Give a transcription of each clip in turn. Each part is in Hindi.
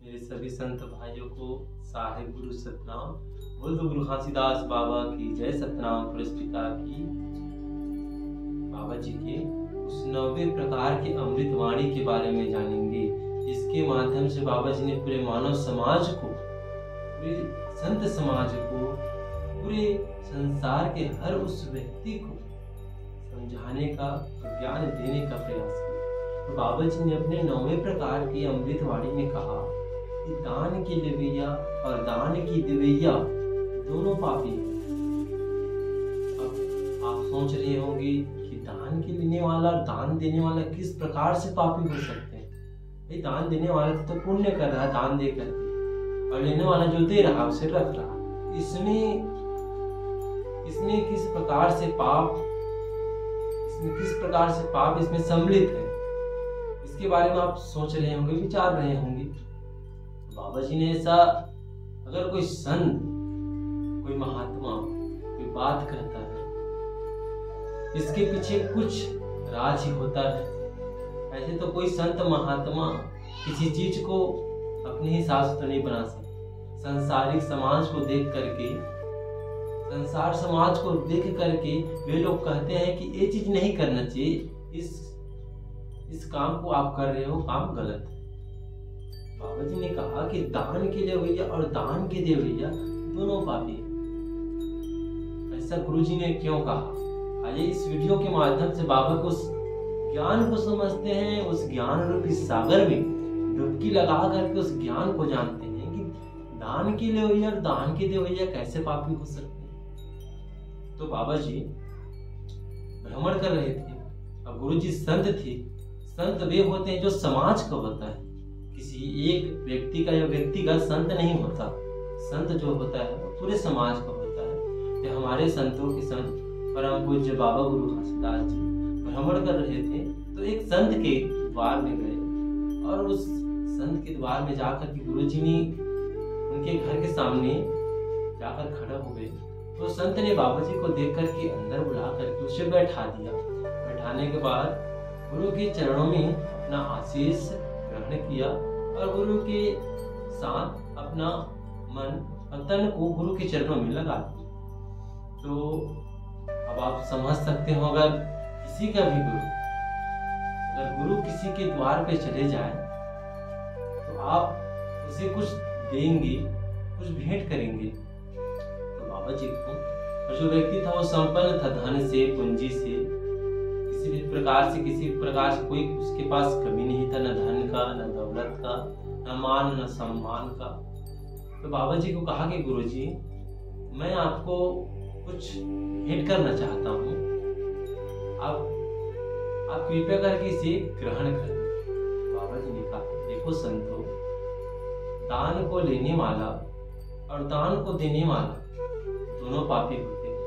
मेरे सभी संत भाइयों को साहिब गुरु सतनाम। बोल दो गुरु घासीदास बाबा की जय। सतनाम पुरस्पिता की। बाबा जी के उस 90 प्रकार के अमृत वाणी के बारे में जानेंगे। इसके माध्यम से बाबा जी ने पूरे मानव समाज को, पूरे संत समाज को, पूरे संसार के हर उस व्यक्ति को समझाने का, ज्ञान देने का प्रयास किया। तो बाबा जी ने अपने 90 प्रकार की अमृत वाणी में कहा कि दान की देवैया और दान की देवैया दोनों पापी हैं। अब आप सोच रहे होंगे कि दान के लेने वाला और दान देने वाला किस प्रकार से पापी हो सकते हैं। भाई दान देने वाला तो पुण्य कर रहा है दान दे करके, और लेने वाला जो दे रहा उसे रख रहा। इसमें किस प्रकार से पाप इसमें सम्मिलित है, इसके बारे में आप सोच रहे होंगे, विचार रहे होंगे। बाबा जी ने ऐसा, अगर कोई संत, कोई महात्मा कोई बात कहता है, इसके पीछे कुछ राज ही होता है। ऐसे तो कोई संत महात्मा किसी चीज को अपने हिसाब से तो नहीं बना सकता। संसारिक समाज को देख करके, संसार समाज को देख करके वे लोग कहते हैं कि ये चीज नहीं करना चाहिए, इस काम को आप कर रहे हो, काम गलत है। बाबा जी ने कहा कि दान के देवैया और दान के देवैया दोनों पापी हैं। ऐसा गुरु जी ने क्यों कहा? आइए इस वीडियो के माध्यम से बाबा को उस ज्ञान को समझते हैं, उस ज्ञान रूपी सागर में डुबकी लगा करके उस ज्ञान को जानते हैं कि दान के देवैया और दान के देवैया कैसे पापी हो सकते हैं। तो बाबा जी भ्रमण कर रहे थे। अब गुरु जी संत थे। संत वे होते हैं जो समाज का होता है, किसी एक व्यक्ति का या व्यक्ति का संत नहीं होता। संत जो होता है वो पूरे समाज का होता है। तो हमारे संतों के संत परम पूज्य बाबा गुरु घासीदास जी भ्रमण कर रहे थे, तो एक संत के द्वार में गए और उस संत के द्वार में जाकर के गुरु जी ने उनके घर के सामने जाकर खड़ा हो गए। तो संत ने बाबा जी को देख करके अंदर बुला करके उसे बैठा दिया। बैठाने के बाद गुरु के चरणों में अपना आशीष ग्रहण किया और गुरु के साथ अपना मन और तन को गुरु के चरणों में लगा दिया। तो अब आप समझ सकते हो, अगर किसी का भी गुरु किसी के द्वार पे चले जाए तो आप उसे कुछ देंगे, कुछ भेंट करेंगे। तो बाबा जी को, और जो व्यक्ति था वो संपन्न था, धन से, पूंजी से, किसी भी प्रकार से कोई उसके पास कमी नहीं था, न धन का, न दौलत का, न मान, न सम्मान का। तो बाबा जी को कहा कि गुरुजी, मैं आपको कुछ भेंट करना चाहता हूँ, आप कृपया करके इसे ग्रहण करें। बाबा जी ने कहा, देखो संतो, दान को लेने वाला और दान को देने वाला दोनों पापी होते हैं।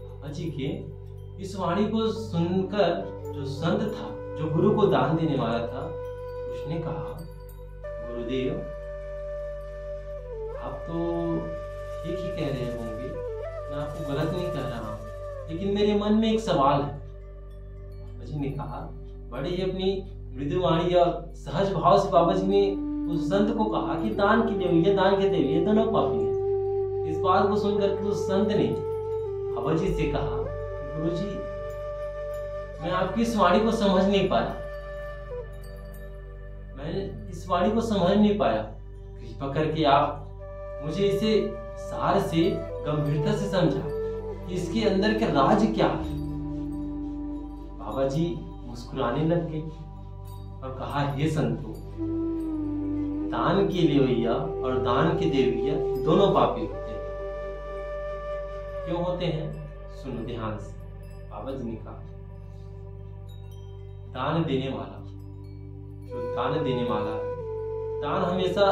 बाबा जी के इस वाणी को सुनकर जो संत था, जो गुरु को दान देने वाला था, उसने कहा, गुरुदेव आप तो ठीक ही कह रहे होंगे, मैं आपको गलत नहीं कह रहा हूँ, लेकिन मेरे मन में एक सवाल है। बाबा जी ने कहा, बड़े ही अपनी मृदु वाणी और सहज भाव से बाबा जी ने उस संत को कहा कि दान की देवैया, दान के देवैया दोनों पापी हैं। इस बात को सुनकर उस संत ने बाबा जी से कहा, गुरुजी, मैं आपकी इस वाणी को समझ नहीं पाया, कृपा करके आप मुझे इसे सार से, गंभीरता से समझा कि इसके अंदर के राज क्या है। बाबा जी मुस्कुराने लग गए और कहा, हे संतो, दान के देवैया और दान के देवैया दोनों पापी होते हैं। क्यों होते हैं? सुनो ध्यान से। बाबा जी ने कहा, दान देने वाला, जो दान देने वाला है, दान हमेशा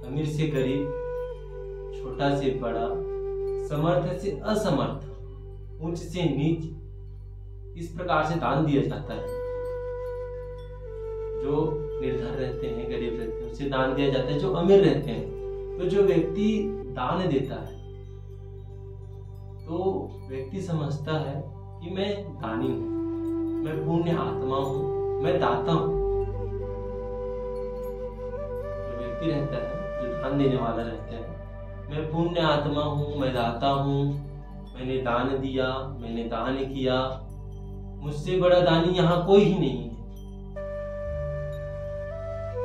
अमीर से गरीब, छोटा से बड़ा, समर्थ से असमर्थ, उच्च से नीच, इस प्रकार से दान दिया जाता है। जो निर्धन रहते हैं, गरीब रहते हैं, उसे दान दिया जाता है। जो अमीर रहते हैं, तो जो व्यक्ति दान देता है तो व्यक्ति समझता है कि मैं दानी हूँ, मैं पुण्य आत्मा हूँ, मैं दाता हूँ। व्यक्ति रहता है, जो दान देने वाला रहता है, मैं पुण्य आत्मा हूँ, मैं दाता हूँ, मैंने दान दिया, मैंने दान किया, मुझसे बड़ा दानी यहाँ कोई ही नहीं है,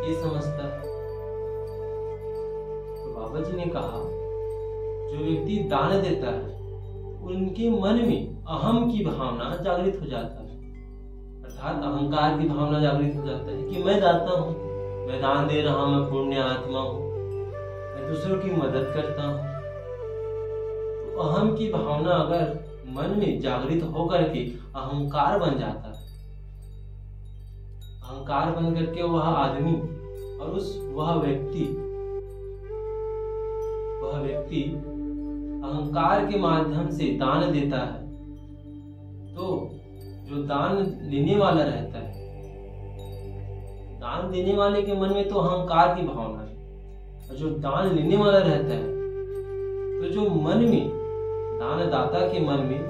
ये समझता है। तो बाबा जी ने कहा जो व्यक्ति दान देता है उनके मन में अहम की भावना जागृत हो जाता है, अर्थात अहंकार की भावना जागृत हो जाता है कि मैं दाता हूँ, मैं दान दे रहा हूँ, मैं पुण्य आत्मा हूँ, मैं दूसरों की मदद करता हूँ। तो अहम की भावना अगर मन में जागृत होकर के अहंकार बन जाता है, अहंकार बन करके वह आदमी और वह व्यक्ति अहंकार के माध्यम से दान देता है, तो जो दान लेने वाला रहता है, दान देने वाले के मन में तो अहंकार की भावना है, और जो दान लेने वाला रहता है तो जो मन में, दानदाता के मन में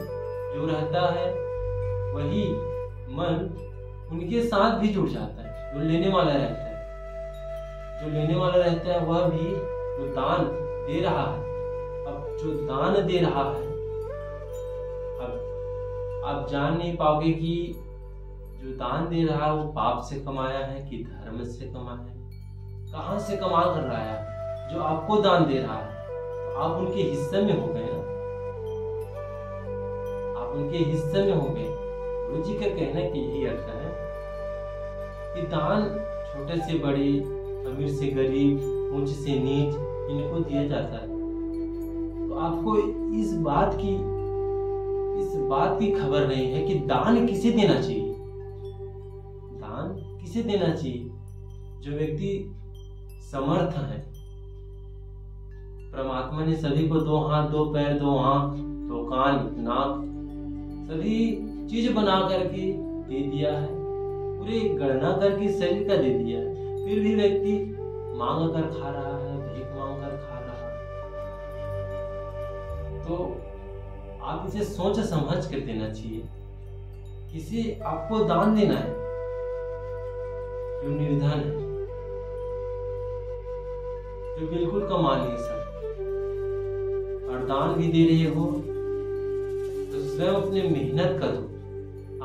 जो रहता है वही मन उनके साथ भी जुड़ जाता है। जो लेने वाला रहता है वह भी जो दान दे रहा है, अब जो दान दे रहा है, अब आप जान नहीं पाओगे कि जो दान दे रहा है वो पाप से कमाया है कि धर्म से कमाया है, कहां से कमा कर रहा है। जो आपको दान दे रहा है तो आप उनके हिस्से में हो गए ना, आप उनके हिस्से में हो गए। गुरु जी का कहने की यही अर्थ है कि दान छोटे से बड़े, अमीर से गरीब, ऊंच से नीच, इनको दिया जाता है। तो आपको इस बात की खबर नहीं है कि दान किसे देना चाहिए। दान किसे देना चाहिए? जो व्यक्ति समर्थ है। परमात्मा ने सभी को 2 हाथ, 2 पैर, 2 आंख, 2 कान, नाक, सभी चीज बना करके दे दिया है, पूरी गणना करके शरीर का दे दिया है, फिर भी व्यक्ति मांग कर खा रहा है, भीख मांग कर खा रहा है। तो आप इसे सोच समझ कर देना चाहिए। किसी आपको दान देना है जो निर्धन है, जो बिल्कुल कमा नहीं सकते, और दान भी दे रहे हो तो स्वयं अपने मेहनत करो।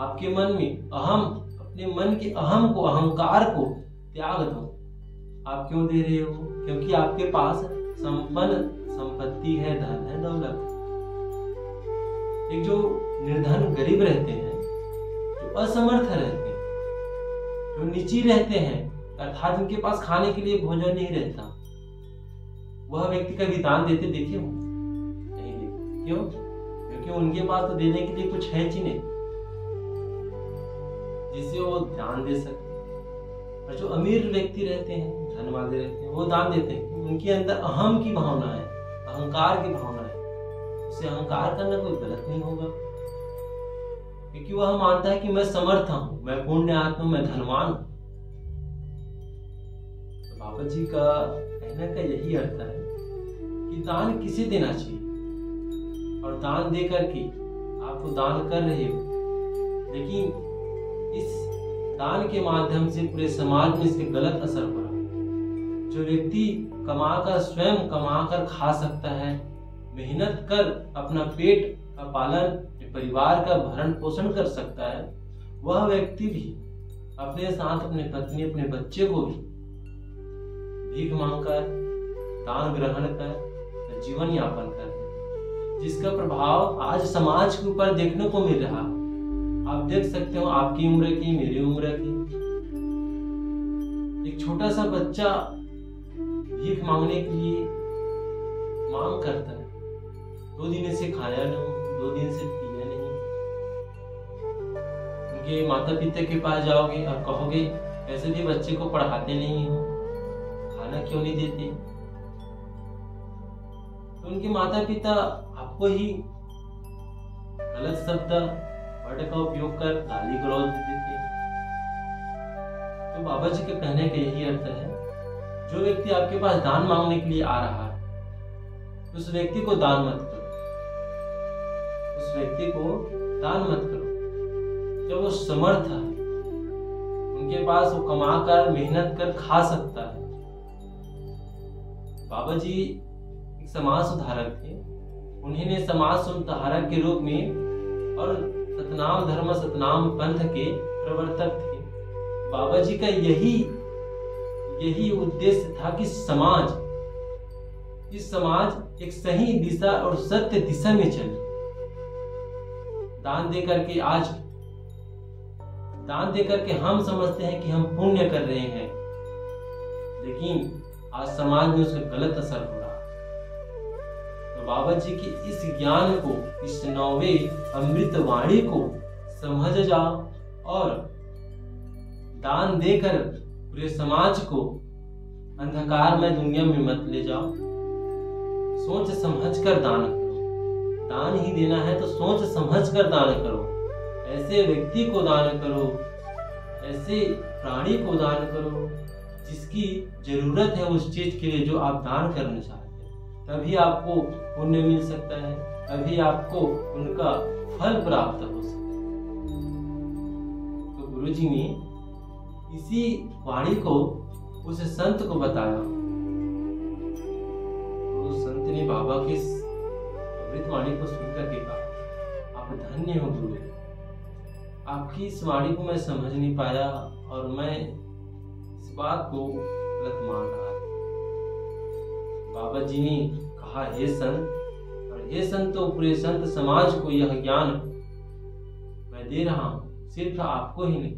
आपके मन में अपने मन के अहम को, अहंकार को त्याग दो। आप क्यों दे रहे हो? क्योंकि आपके पास संपन्न संपत्ति है, धन है, दौलत। एक जो निर्धन गरीब रहते हैं, जो असमर्थ रहते हैं, जो नीची रहते हैं, अर्थात जिनके पास खाने के लिए भोजन नहीं रहता, वह व्यक्ति कभी दान देते देखे हो? नहीं देखे। क्यों? क्योंकि उनके पास तो देने के लिए कुछ है ही नहीं जिससे वो दान दे सके। और जो अमीर व्यक्ति रहते हैं, धन वाले रहते हैं, वो दान देते हैं। उनके अंदर अहम की भावना है, अहंकार की भावना है। उसे अहंकार करना कोई गलत नहीं होगा, क्योंकि वह मानता है कि मैं समर्थ हूं, मैं पुण्य आत्मा, मैं धनवान हूं। तो बाबा जी का कहने का यही अर्थ है कि दान किसे देना चाहिए, और दान दे करके आप तो दान कर रहे हो, लेकिन इस दान के माध्यम से पूरे समाज में इसके गलत असर हो रहा है। जो व्यक्ति स्वयं कमाकर खा सकता है, मेहनत कर अपना पेट का पालन, परिवार का भरण पोषण कर सकता है, वह व्यक्ति भी अपने साथ अपने पत्नी, अपने बच्चे को भी भीख मांगकर, दान ग्रहण कर जीवन यापन कर, जिसका प्रभाव आज समाज के ऊपर देखने को मिल रहा है। आप देख सकते हो, आपकी उम्र की, मेरी उम्र की, एक छोटा सा बच्चा भीख मांगने के लिए मांग करता है। 2 दिन से खाया नहीं, 2 दिन से पिया नहीं। उनके माता पिता के पास जाओगे और कहोगे ऐसे भी बच्चे को पढ़ाते नहीं हो, खाना क्यों नहीं देते? तो उनके माता पिता आपको ही गलत शब्द, वर्ड का उपयोग कर गाली गलौज देते। तो बाबा जी के कहने का यही अर्थ है, जो व्यक्ति आपके पास दान मांगने के लिए आ रहा है, उस व्यक्ति को दान मत करो, उस व्यक्ति को दान मत करो। जब वो समर्थ है, उनके पास वो कमाकर मेहनत कर खा सकता है, बाबा जी एक समाज सुधारक थे। उन्होंने समाज सुधारक के रूप में और सतनाम धर्म सतनाम पंथ के प्रवर्तक थे। बाबा जी का यही उद्देश्य था कि इस समाज एक सही दिशा और सत्य दिशा में चले। दान देकर के हम समझते हैं कि हम पुण्य कर रहे हैं, लेकिन आज समाज में उसका गलत असर हो रहा है। तो बाबा जी की इस ज्ञान को, इस 9वें अमृत वाणी को समझ जाओ और दान देकर पूरे समाज को अंधकार में दुनिया में मत ले जाओ। सोच समझ कर दान करो। दान ही देना है तो सोच समझ कर दान करो। ऐसे व्यक्ति को दान करो, ऐसे प्राणी को दान करो जिसकी जरूरत है उस चीज के लिए जो आप दान करना चाहते हैं। तभी आपको पुण्य मिल सकता है, तभी आपको उनका फल प्राप्त हो सकता है। तो गुरु जी ने इसी वाणी को उस संत को बताया। तो संत ने बाबा की अमृत वाणी को सुनकर के कहा, आप धन्य हो गुरु, आपकी इस वाणी को मैं समझ नहीं पाया और मैं इस बात को गलत मान रहा था। बाबा जी ने कहा, हे संत, और हे संतो, पूरे संत समाज को यह ज्ञान मैं दे रहा हूँ। सिर्फ आपको ही नहीं,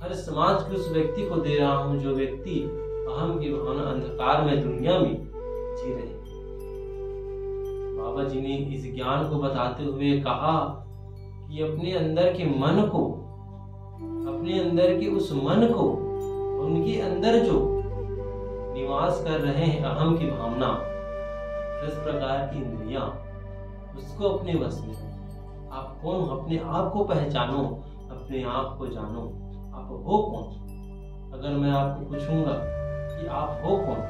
हर समाज के उस व्यक्ति को दे रहा हूँ जो व्यक्ति अहम की भावना अंधकार में दुनिया में जी रहे। बाबा जी ने इस ज्ञान को बताते हुए कहा कि अपने अंदर के मन को, अपने अंदर के उस मन को, उनके अंदर जो निवास कर रहे हैं अहम की भावना, 10 प्रकार की इंद्रियां, उसको अपने वश में लो। आप कौन हो? अपने आप को पहचानो, अपने आप को जानो, आप हो कौन। अगर मैं आपको पूछूंगा कि आप हो कौन,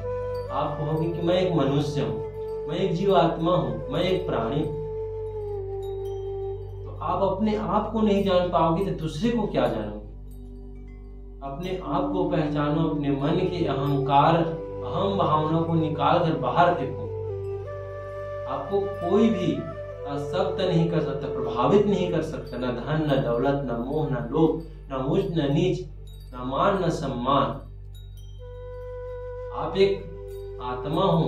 आप कहोगे कि मैं एक मनुष्य हूँ, मैं एक जीवात्मा हूँ, मैं एक प्राणी हूँ। तो आप अपने आप को नहीं जान पाओगे तो दूसरे को क्या जानोगे। अपने आप को पहचानो, अपने मन के अहंकार, अहम भावनाओं को निकाल कर बाहर फेंको। आपको कोई भी आसक्त नहीं कर सकता, प्रभावित नहीं कर सकता, न धन, न दौलत, न मोह, न लोभ, न ऊंच, न नीच, न मान, न सम्मान। आप एक आत्मा हो,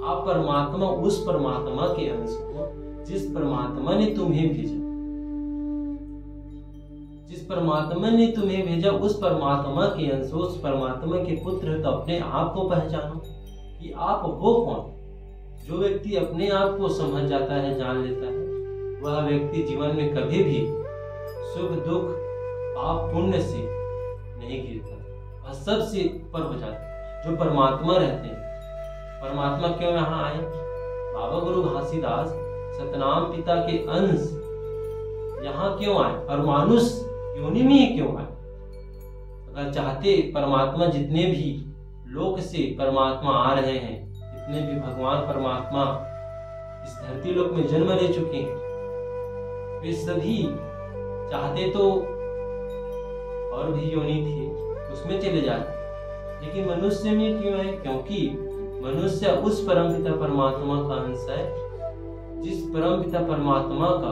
आप परमात्मा, उस परमात्मा के अंश हो जिस परमात्मा ने तुम्हें भेजा। जिस परमात्मा ने तुम्हें भेजा उस परमात्मा के अंश, उस परमात्मा के पुत्र। तो अपने आप को पहचानो कि आप हो कौन। जो व्यक्ति अपने आप को समझ जाता है, जान लेता है, वह व्यक्ति जीवन में कभी भी सुख दुख पाप पुण्य से नहीं गिरता, वह सबसे ऊपर हो जाता है। जो परमात्मा रहते हैं, परमात्मा क्यों यहाँ आए? बाबा गुरु घासीदास सतनाम पिता के अंश यहाँ क्यों आए और मानुष योनि में ही क्यों आए? अगर चाहते परमात्मा, जितने भी लोक से परमात्मा आ रहे हैं, जितने भी भगवान परमात्मा इस धरती लोक में जन्म ले चुके हैं, वे सभी चाहते तो और भी योनि थी उसमें चले जाते, लेकिन मनुष्य में क्यों है? क्योंकि मनुष्य उस परमपिता परमात्मा का अंश है जिस परमपिता परमात्मा का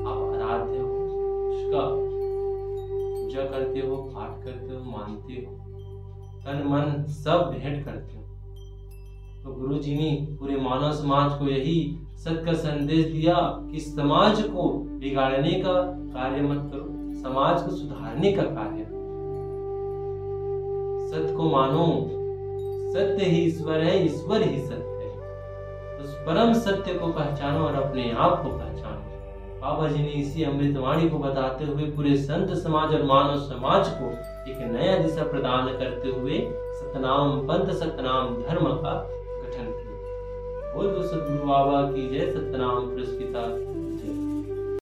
आप आराध्य हो, उसका पूजा करते हो, पाठ करते हो, मानते हो, तन मन सब भेंट करते हो। तो गुरु जी ने पूरे मानव समाज को यही सत्य का संदेश दिया कि समाज को बिगाड़ने का कार्य मत करो, समाज को सुधारने का कार्य। सत्य को मानो, सत्य ही ईश्वर है, ईश्वर ही सत्य है। उस परम सत्य को पहचानो और अपने आप को पहचानो। बाबा जी ने इसी अमृतवाणी को बताते हुए पूरे संत समाज और मानव समाज को एक नया दिशा प्रदान करते हुए सतनाम पंथ, सतनाम धर्म का गठन किया। बोल सतगुरु बाबा की जय। सतनाम पुरस्कृता।